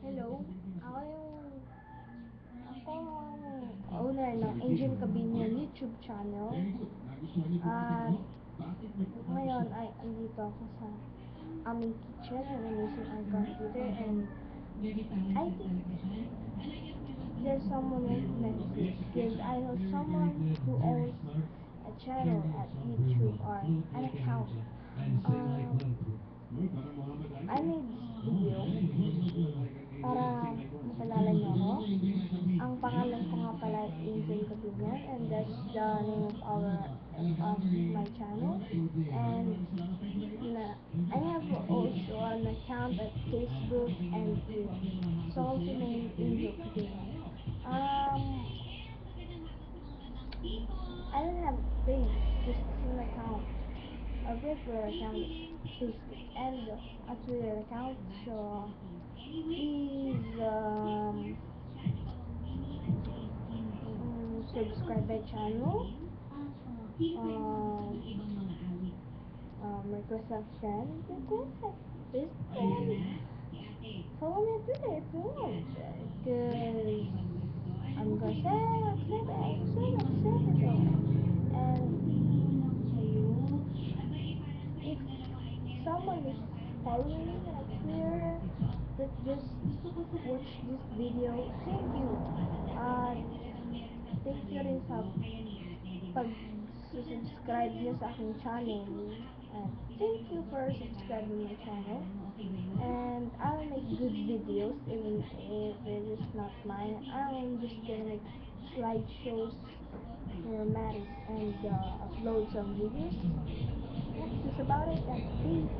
Hello, ako ang owner ng Angel Cabinian YouTube channel. At ngayon ay andito ako sa aming kitchen and I'm using our computer, and I think there's someone next because I know someone who owns a channel at YouTube or an account. I made this video para makilala niyo ako. Ang pangalan ko nga pala ay Angel Cabinian, and that's the name of my channel. And I have also an account at Facebook and Twitter. It's also named Angel Cabinian. I don't have a page, just an account, a regular account, Facebook and a Twitter account. So please subscribe my channel, request a friend, please follow me on Twitter if you want, because I'm gonna say everything. And if someone is following me on Twitter that just watch this video, thank you. Thank you rin sa pag-subscribe nyo sa aking channel. And thank you for subscribing my channel. And I'll make good videos even if it is not mine. I'm just gonna make slideshows for Maddie and upload some videos. Yeah, that's about it. And peace.